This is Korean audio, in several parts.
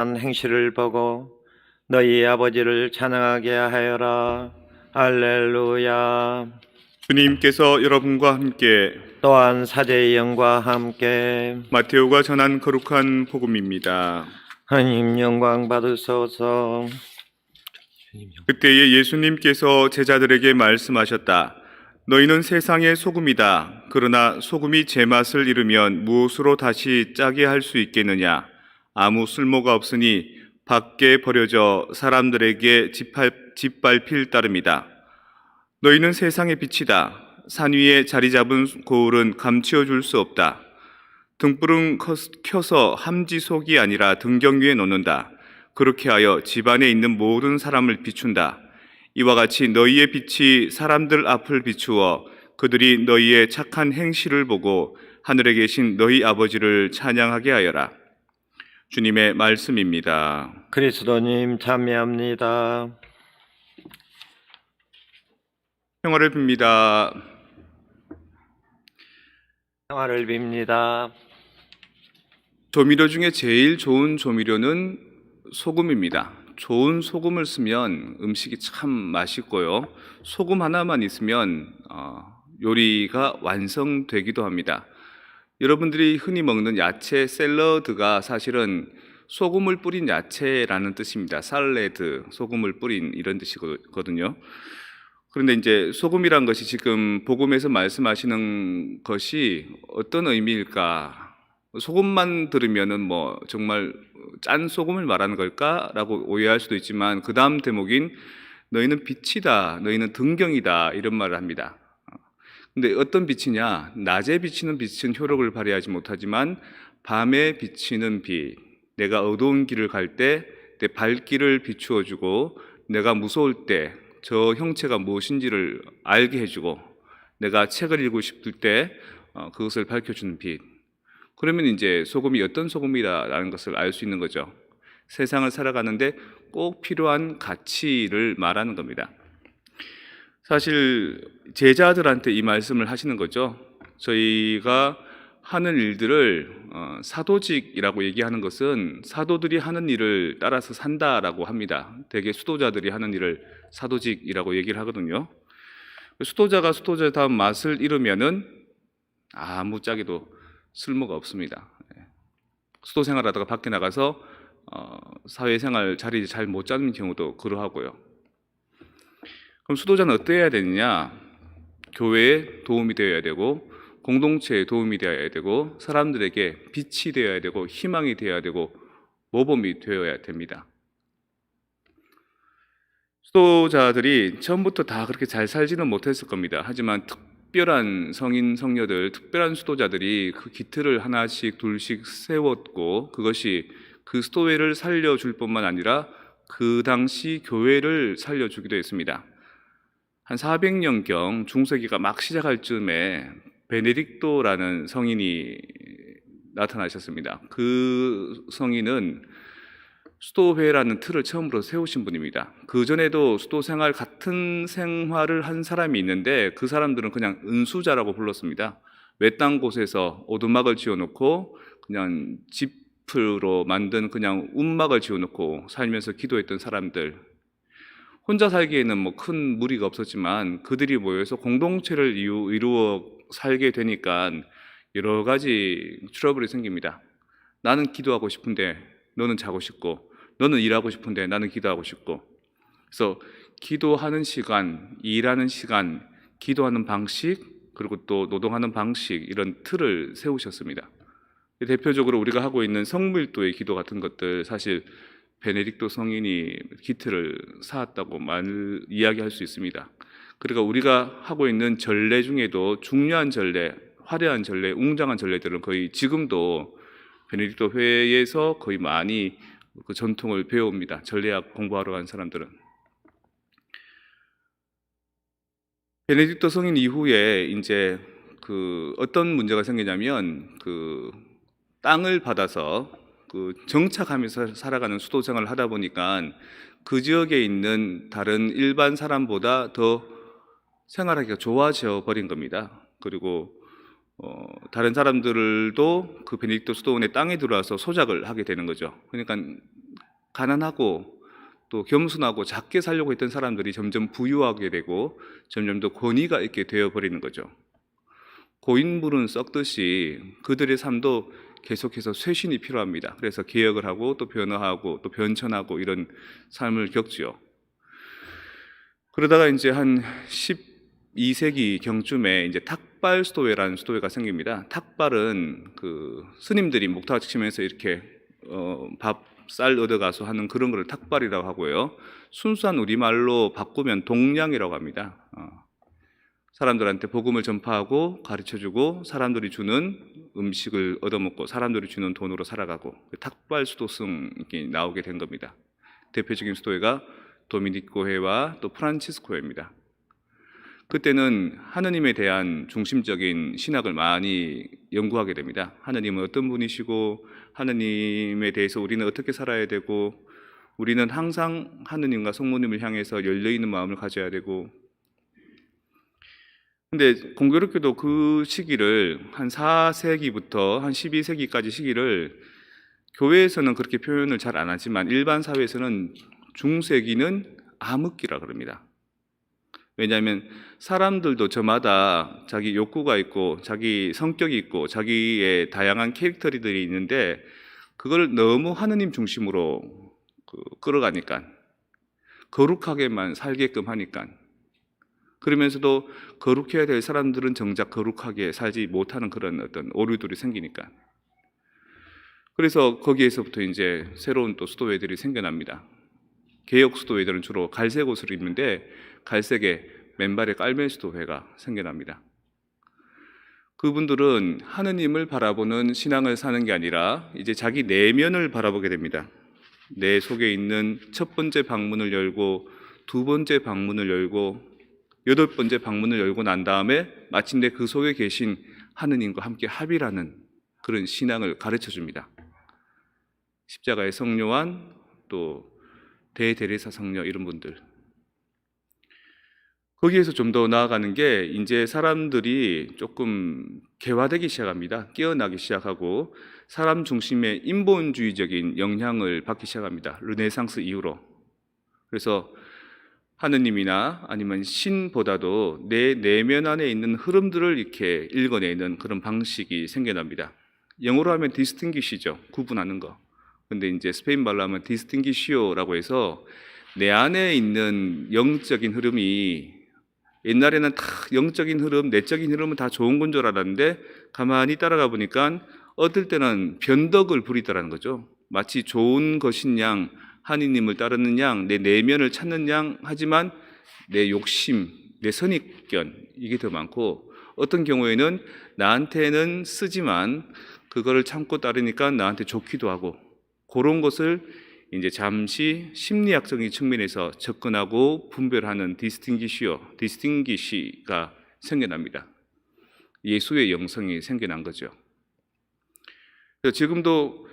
행실을 보고 너희 아버지를 찬양하게 하여라. 할렐루야. 주님께서 여러분과 함께 또한 사제의 영과 함께 마테오가 전한 거룩한 복음입니다. 하나님 영광 받으소서. 그때에 예수님께서 제자들에게 말씀하셨다. 너희는 세상의 소금이다. 그러나 소금이 제맛을 잃으면 무엇으로 다시 짜게 할 수 있겠느냐? 아무 쓸모가 없으니 밖에 버려져 사람들에게 짓밟힐 따름이다. 너희는 세상의 빛이다. 산 위에 자리 잡은 고울은 감추어 줄 수 없다. 등불은 켜서 함지속이 아니라 등경 위에 놓는다. 그렇게 하여 집안에 있는 모든 사람을 비춘다. 이와 같이 너희의 빛이 사람들 앞을 비추어 그들이 너희의 착한 행실을 보고 하늘에 계신 너희 아버지를 찬양하게 하여라. 주님의 말씀입니다. 그리스도님 참여합니다. 평화를 빕니다. 평화를 빕니다. 조미료 중에 제일 좋은 조미료는 소금입니다. 좋은 소금을 쓰면 음식이 참 맛있고요. 소금 하나만 있으면 요리가 완성되기도 합니다. 여러분들이 흔히 먹는 야채 샐러드가 사실은 소금을 뿌린 야채라는 뜻입니다. 살레드, 소금을 뿌린 이런 뜻이거든요. 그런데 이제 소금이란 것이 지금 복음에서 말씀하시는 것이 어떤 의미일까? 소금만 들으면은 뭐 정말 짠 소금을 말하는 걸까라고 오해할 수도 있지만 그 다음 대목인 너희는 빛이다, 너희는 등경이다 이런 말을 합니다. 근데 어떤 빛이냐? 낮에 비치는 빛은 효력을 발휘하지 못하지만 밤에 비치는 빛, 내가 어두운 길을 갈 때 내 발길을 비추어 주고 내가 무서울 때 저 형체가 무엇인지를 알게 해주고 내가 책을 읽고 싶을 때 그것을 밝혀주는 빛. 그러면 이제 소금이 어떤 소금이라는 것을 알 수 있는 거죠. 세상을 살아가는데 꼭 필요한 가치를 말하는 겁니다. 사실 제자들한테 이 말씀을 하시는 거죠. 저희가 하는 일들을 사도직이라고 얘기하는 것은 사도들이 하는 일을 따라서 산다라고 합니다. 대개 수도자들이 하는 일을 사도직이라고 얘기를 하거든요. 수도자가 수도자다운 맛을 잃으면은 아무짝에도 쓸모가 없습니다. 수도 생활하다가 밖에 나가서 사회생활 자리 잘 못 잡는 경우도 그러하고요. 그럼 수도자는 어떠해야 되느냐? 교회에 도움이 되어야 되고 공동체에 도움이 되어야 되고 사람들에게 빛이 되어야 되고 희망이 되어야 되고 모범이 되어야 됩니다. 수도자들이 처음부터 다 그렇게 잘 살지는 못했을 겁니다. 하지만 특별한 성인, 성녀들, 특별한 수도자들이 그 기틀을 하나씩 둘씩 세웠고 그것이 그 수도회를 살려줄 뿐만 아니라 그 당시 교회를 살려주기도 했습니다. 한 400년경 중세기가 막 시작할 즈음에 베네딕토라는 성인이 나타나셨습니다. 그 성인은 수도회라는 틀을 처음으로 세우신 분입니다. 그 전에도 수도 생활 같은 생활을 한 사람이 있는데 그 사람들은 그냥 은수자라고 불렀습니다. 외딴 곳에서 오두막을 지어놓고 그냥 짚으로 만든 그냥 움막을 지어놓고 살면서 기도했던 사람들. 혼자 살기에는 뭐 큰 무리가 없었지만 그들이 모여서 공동체를 이루어 살게 되니까 여러 가지 트러블이 생깁니다. 나는 기도하고 싶은데 너는 자고 싶고 너는 일하고 싶은데 나는 기도하고 싶고 그래서 기도하는 시간, 일하는 시간, 기도하는 방식 그리고 또 노동하는 방식 이런 틀을 세우셨습니다. 대표적으로 우리가 하고 있는 성밀도의 기도 같은 것들 사실 베네딕토 성인이 기틀을 쌓았다고 이야기할 수 있습니다. 그러니까 우리가 하고 있는 전례 중에도 중요한 전례, 화려한 전례, 웅장한 전례들은 거의 지금도 베네딕토 회에서 거의 많이 그 전통을 배웁니다. 전례학 공부하러 간 사람들은. 베네딕토 성인 이후에 이제 그 어떤 문제가 생기냐면 그 땅을 받아서 그 정착하면서 살아가는 수도 생활을 하다 보니까 그 지역에 있는 다른 일반 사람보다 더 생활하기가 좋아져 버린 겁니다. 그리고 다른 사람들도 그 베네딕토 수도원의 땅에 들어와서 소작을 하게 되는 거죠. 그러니까 가난하고 또 겸손하고 작게 살려고 했던 사람들이 점점 부유하게 되고 점점 더 권위가 있게 되어버리는 거죠. 고인물은 썩듯이 그들의 삶도 계속해서 쇄신이 필요합니다. 그래서 개혁을 하고 또 변화하고 또 변천하고 이런 삶을 겪지요. 그러다가 이제 한 12세기 경쯤에 이제 탁발 수도회라는 수도회가 생깁니다. 탁발은 그 스님들이 목탁 치면서 이렇게 쌀 얻어가서 하는 그런 걸 탁발이라고 하고요. 순수한 우리말로 바꾸면 동량이라고 합니다. 사람들한테 복음을 전파하고 가르쳐주고 사람들이 주는 음식을 얻어먹고 사람들이 주는 돈으로 살아가고 탁발 수도승이 나오게 된 겁니다. 대표적인 수도회가 도미니코회와 또 프란치스코회입니다. 그때는 하느님에 대한 중심적인 신학을 많이 연구하게 됩니다. 하느님은 어떤 분이시고 하느님에 대해서 우리는 어떻게 살아야 되고 우리는 항상 하느님과 성모님을 향해서 열려있는 마음을 가져야 되고, 근데 공교롭게도 그 시기를 한 4세기부터 한 12세기까지 시기를 교회에서는 그렇게 표현을 잘 안 하지만 일반 사회에서는 중세기는 암흑기라 그럽니다. 왜냐하면 사람들도 저마다 자기 욕구가 있고 자기 성격이 있고 자기의 다양한 캐릭터들이 있는데 그걸 너무 하느님 중심으로 끌어가니까 거룩하게만 살게끔 하니까, 그러면서도 거룩해야 될 사람들은 정작 거룩하게 살지 못하는 그런 어떤 오류들이 생기니까, 그래서 거기에서부터 이제 새로운 또 수도회들이 생겨납니다. 개혁 수도회들은 주로 갈색 옷을 입는데 갈색에 맨발에 깔멜 수도회가 생겨납니다. 그분들은 하느님을 바라보는 신앙을 사는 게 아니라 이제 자기 내면을 바라보게 됩니다. 내 속에 있는 첫 번째 방문을 열고 두 번째 방문을 열고 여덟 번째 방문을 열고 난 다음에 마침내 그 속에 계신 하느님과 함께 합일하는 그런 신앙을 가르쳐 줍니다. 십자가의 성령 요한, 또 대대리사 성녀 이런 분들. 거기에서 좀 더 나아가는 게 이제 사람들이 조금 개화되기 시작합니다. 깨어나기 시작하고 사람 중심의 인본주의적인 영향을 받기 시작합니다. 르네상스 이후로. 그래서 하느님이나 아니면 신보다도 내 내면 안에 있는 흐름들을 이렇게 읽어내는 그런 방식이 생겨납니다. 영어로 하면 distinguish죠. 구분하는 거. 근데 이제 스페인 말로 하면 distinguishio라고 해서 내 안에 있는 영적인 흐름이, 옛날에는 다 영적인 흐름, 내적인 흐름은 다 좋은 건 줄 알았는데 가만히 따라가 보니까 어떨 때는 변덕을 부리더라는 거죠. 마치 좋은 것인 양, 하느님을 따르는 양, 내 내면을 찾는 양, 하지만 내 욕심, 내 선입견 이게 더 많고, 어떤 경우에는 나한테는 쓰지만 그거를 참고 따르니까 나한테 좋기도 하고, 그런 것을 이제 잠시 심리학적인 측면에서 접근하고 분별하는 디스팅기시가 생겨납니다. 예수의 영성이 생겨난 거죠. 그래서 지금도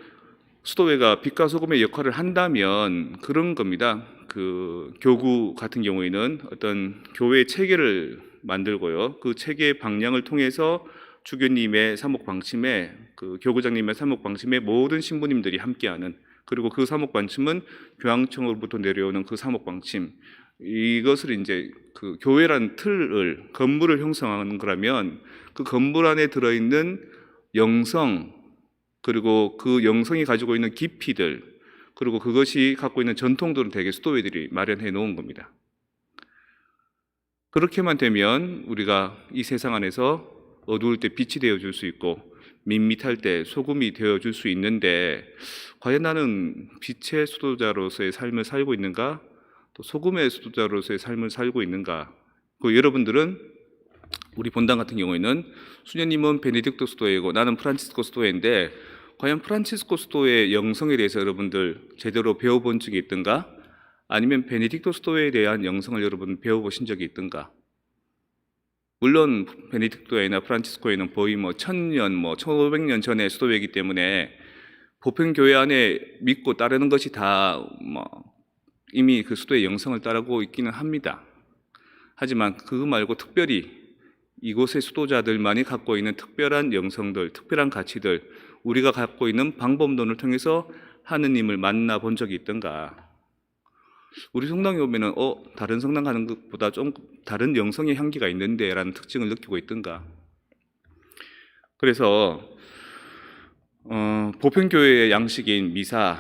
수도회가 빛과 소금의 역할을 한다면 그런 겁니다. 그 교구 같은 경우에는 어떤 교회 체계를 만들고요. 그 체계의 방향을 통해서 주교님의 사목 방침에, 그 교구장님의 사목 방침에 모든 신부님들이 함께하는, 그리고 그 사목 방침은 교황청으로부터 내려오는 그 사목 방침, 이것을 이제 그 교회라는 틀을, 건물을 형성하는 거라면 그 건물 안에 들어있는 영성, 그리고 그 영성이 가지고 있는 깊이들, 그리고 그것이 갖고 있는 전통들은 대개 수도회들이 마련해 놓은 겁니다. 그렇게만 되면 우리가 이 세상 안에서 어두울 때 빛이 되어줄 수 있고 밋밋할 때 소금이 되어줄 수 있는데, 과연 나는 빛의 수도자로서의 삶을 살고 있는가? 또 소금의 수도자로서의 삶을 살고 있는가? 그 여러분들은, 우리 본당 같은 경우에는 수녀님은 베네딕토 수도회이고 나는 프란치스코 수도회인데, 과연 프란치스코 수도회의 영성에 대해서 여러분들 제대로 배워본 적이 있던가? 아니면 베네딕토 수도회에 대한 영성을 여러분 배워보신 적이 있던가? 물론 베네딕토회나 프란치스코회는 거의 1000년, 1500년 전의 수도회이기 때문에 보편교회 안에 믿고 따르는 것이 다 이미 그 수도의 영성을 따르고 있기는 합니다. 하지만 그거 말고 특별히 이곳의 수도자들만이 갖고 있는 특별한 영성들, 특별한 가치들, 우리가 갖고 있는 방법론을 통해서 하느님을 만나 본 적이 있던가? 우리 성당에 오면은 다른 성당 가는 것보다 좀 다른 영성의 향기가 있는데 라는 특징을 느끼고 있던가? 그래서 보편교회의 양식인 미사,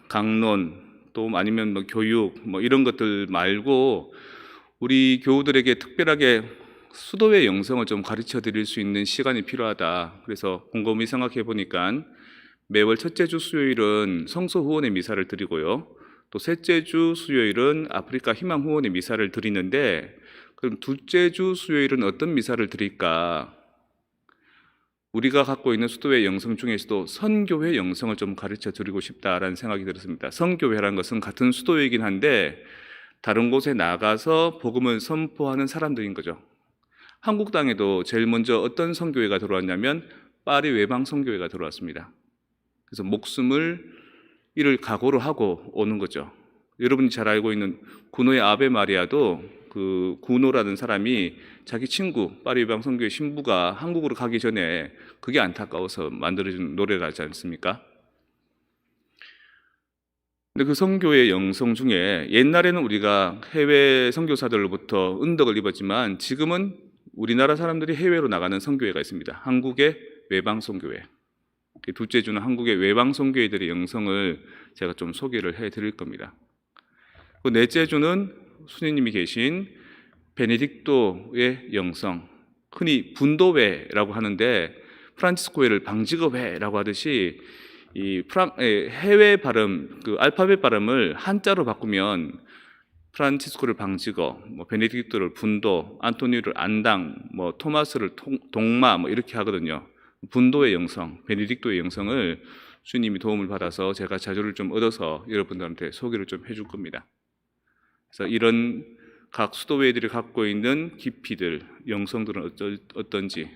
강론, 또 아니면 뭐 교육 뭐 이런 것들 말고 우리 교우들에게 특별하게 수도의 영성을 좀 가르쳐 드릴 수 있는 시간이 필요하다. 그래서 곰곰이 생각해 보니까 매월 첫째 주 수요일은 성소 후원의 미사를 드리고요. 또 셋째 주 수요일은 아프리카 희망 후원의 미사를 드리는데, 그럼 둘째 주 수요일은 어떤 미사를 드릴까? 우리가 갖고 있는 수도회 영성 중에서도 선교회 영성을 좀 가르쳐 드리고 싶다라는 생각이 들었습니다. 선교회라는 것은 같은 수도회이긴 한데 다른 곳에 나가서 복음을 선포하는 사람들인 거죠. 한국 땅에도 제일 먼저 어떤 선교회가 들어왔냐면 파리 외방 선교회가 들어왔습니다. 그래서 목숨을 이를 각오로 하고 오는 거죠. 여러분이 잘 알고 있는 구노의 아베 마리아도 그 구노라는 사람이 자기 친구 파리 외방 선교회 신부가 한국으로 가기 전에 그게 안타까워서 만들어진 노래라지 않습니까? 근데 그 선교의 영성 중에 옛날에는 우리가 해외 선교사들로부터 은덕을 입었지만 지금은 우리나라 사람들이 해외로 나가는 선교회가 있습니다. 한국의 외방 선교회. 둘째 주는 한국의 외방 선교회들의 영성을 제가 좀 소개를 해드릴 겁니다. 그 넷째 주는 수녀님이 계신 베네딕토의 영성, 흔히 분도회라고 하는데 프란치스코회를 방지거회라고 하듯이 이 해외 발음, 그 알파벳 발음을 한자로 바꾸면 프란치스코를 방지거, 뭐 베네딕토를 분도, 안토니를 안당, 뭐 토마스를 동마, 뭐 이렇게 하거든요. 분도의 영성, 베네딕토의 영성을 주님이 도움을 받아서 제가 자료를 좀 얻어서 여러분들한테 소개를 좀 해줄 겁니다. 그래서 이런 각 수도회들이 갖고 있는 깊이들, 영성들은 어떤지.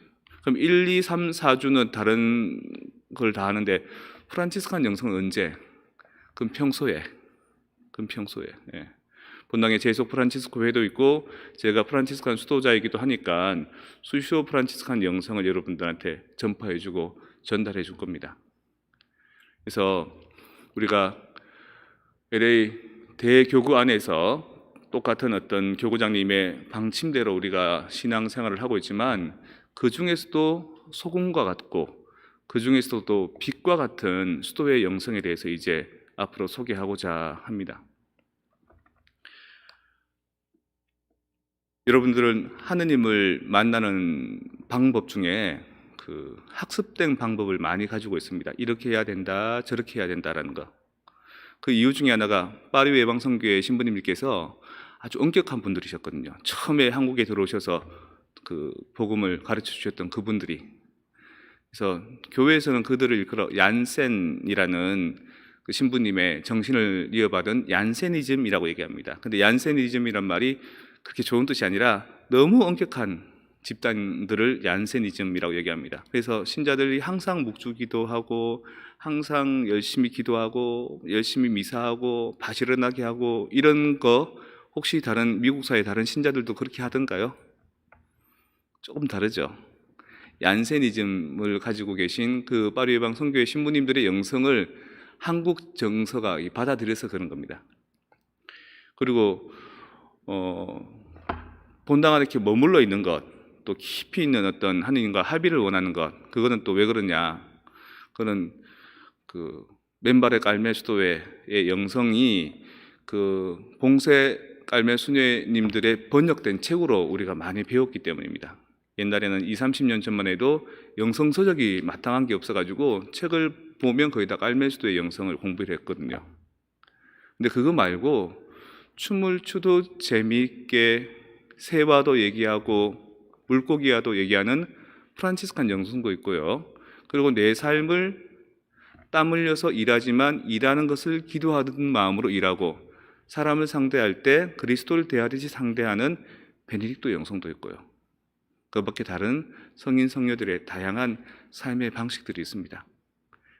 그럼 1, 2, 3, 4주는 다른 걸 다 하는데 프란치스칸 영성은 언제? 그럼 평소에. 예. 본당에 제속 프란치스코 회도 있고 제가 프란치스칸 수도자이기도 하니까 수시로 프란치스칸 영성을 여러분들한테 전파해주고 전달해줄 겁니다. 그래서 우리가 LA 대교구 안에서 똑같은 어떤 교구장님의 방침대로 우리가 신앙생활을 하고 있지만 그 중에서도 소금과 같고 그 중에서도 또 빛과 같은 수도의 영성에 대해서 이제 앞으로 소개하고자 합니다. 여러분들은 하느님을 만나는 방법 중에 그 학습된 방법을 많이 가지고 있습니다. 이렇게 해야 된다, 저렇게 해야 된다라는 거. 그 이유 중에 하나가 파리 외방 선교회 신부님께서 아주 엄격한 분들이셨거든요. 처음에 한국에 들어오셔서 그 복음을 가르쳐 주셨던 그분들이. 그래서 교회에서는 그들을 일컬어 얀센이라는 그 신부님의 정신을 이어받은 얀세니즘이라고 얘기합니다. 근데 얀세니즘이란 말이 그렇게 좋은 뜻이 아니라 너무 엄격한 집단들을 얀세니즘이라고 얘기합니다. 그래서 신자들이 항상 묵주기도하고 항상 열심히 기도하고 열심히 미사하고 바시런하게 하고 이런 거 혹시 다른 미국 사회 다른 신자들도 그렇게 하던가요? 조금 다르죠. 얀세니즘을 가지고 계신 그 파리 외방 선교회 신부님들의 영성을 한국 정서가 받아들여서 그런 겁니다. 그리고 본당 안에 이렇게 머물러 있는 것, 또 깊이 있는 어떤 하느님과 합의를 원하는 것, 그거는 또 왜 그러냐? 그거는 그 맨발의 깔매 수도회의 영성이 그 봉쇄 깔매 수녀님들의 번역된 책으로 우리가 많이 배웠기 때문입니다. 옛날에는 20, 30년 전만 해도 영성 서적이 마땅한 게 없어가지고 책을 보면 거의 다 깔매 수도의 영성을 공부를 했거든요. 근데 그거 말고 춤을 추도 재미있게 새와도 얘기하고 물고기와도 얘기하는 프란치스칸 영성도 있고요. 그리고 내 삶을 땀 흘려서 일하지만 일하는 것을 기도하는 마음으로 일하고 사람을 상대할 때 그리스도를 대하듯이 상대하는 베네딕토 영성도 있고요. 그밖에 다른 성인 성녀들의 다양한 삶의 방식들이 있습니다.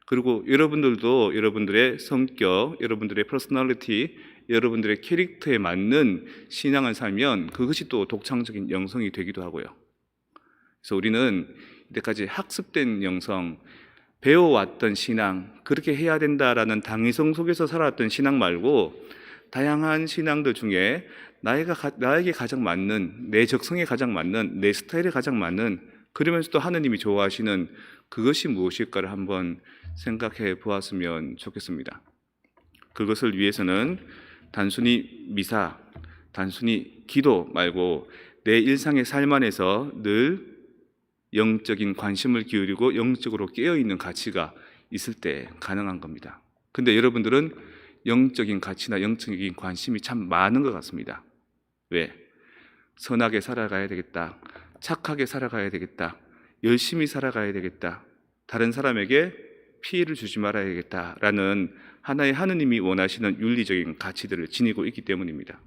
그리고 여러분들도 여러분들의 성격, 여러분들의 퍼스널리티, 여러분들의 캐릭터에 맞는 신앙을 살면 그것이 또 독창적인 영성이 되기도 하고요. 그래서 우리는 이때까지 학습된 영성, 배워왔던 신앙, 그렇게 해야 된다라는 당위성 속에서 살아왔던 신앙 말고 다양한 신앙들 중에 나에게 가장 맞는, 내 적성에 가장 맞는, 내 스타일에 가장 맞는, 그러면서도 하느님이 좋아하시는 그것이 무엇일까를 한번 생각해 보았으면 좋겠습니다. 그것을 위해서는 단순히 미사, 단순히 기도 말고 내 일상의 삶 안에서 늘 영적인 관심을 기울이고 영적으로 깨어있는 가치가 있을 때 가능한 겁니다. 근데 여러분들은 영적인 가치나 영적인 관심이 참 많은 것 같습니다. 왜? 선하게 살아가야 되겠다. 착하게 살아가야 되겠다. 열심히 살아가야 되겠다. 다른 사람에게 피해를 주지 말아야겠다라는 하나의 하느님이 원하시는 윤리적인 가치들을 지니고 있기 때문입니다.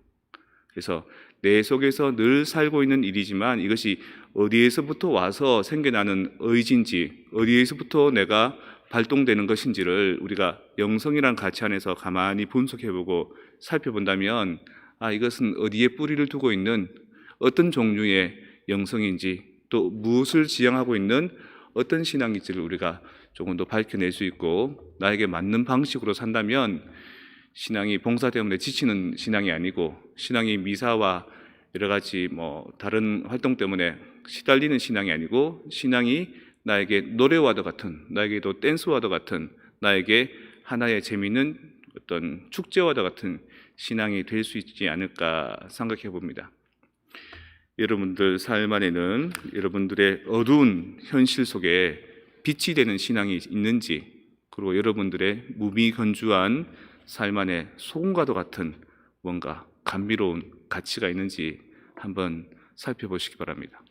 그래서 내 속에서 늘 살고 있는 일이지만 이것이 어디에서부터 와서 생겨나는 의지인지, 어디에서부터 내가 발동되는 것인지를 우리가 영성이라는 가치 안에서 가만히 분석해보고 살펴본다면 이것은 어디에 뿌리를 두고 있는 어떤 종류의 영성인지, 또 무엇을 지향하고 있는 어떤 신앙인지를 우리가 조금 더 밝혀낼 수 있고, 나에게 맞는 방식으로 산다면 신앙이 봉사 때문에 지치는 신앙이 아니고, 신앙이 미사와 여러 가지 다른 활동 때문에 시달리는 신앙이 아니고, 신앙이 나에게 노래와도 같은, 나에게도 댄스와도 같은, 나에게 하나의 재미있는 어떤 축제와도 같은 신앙이 될 수 있지 않을까 생각해 봅니다. 여러분들 삶 안에는 여러분들의 어두운 현실 속에 빛이 되는 신앙이 있는지, 그리고 여러분들의 무미건조한 삶 안에 소금과도 같은 뭔가 감미로운 가치가 있는지 한번 살펴보시기 바랍니다.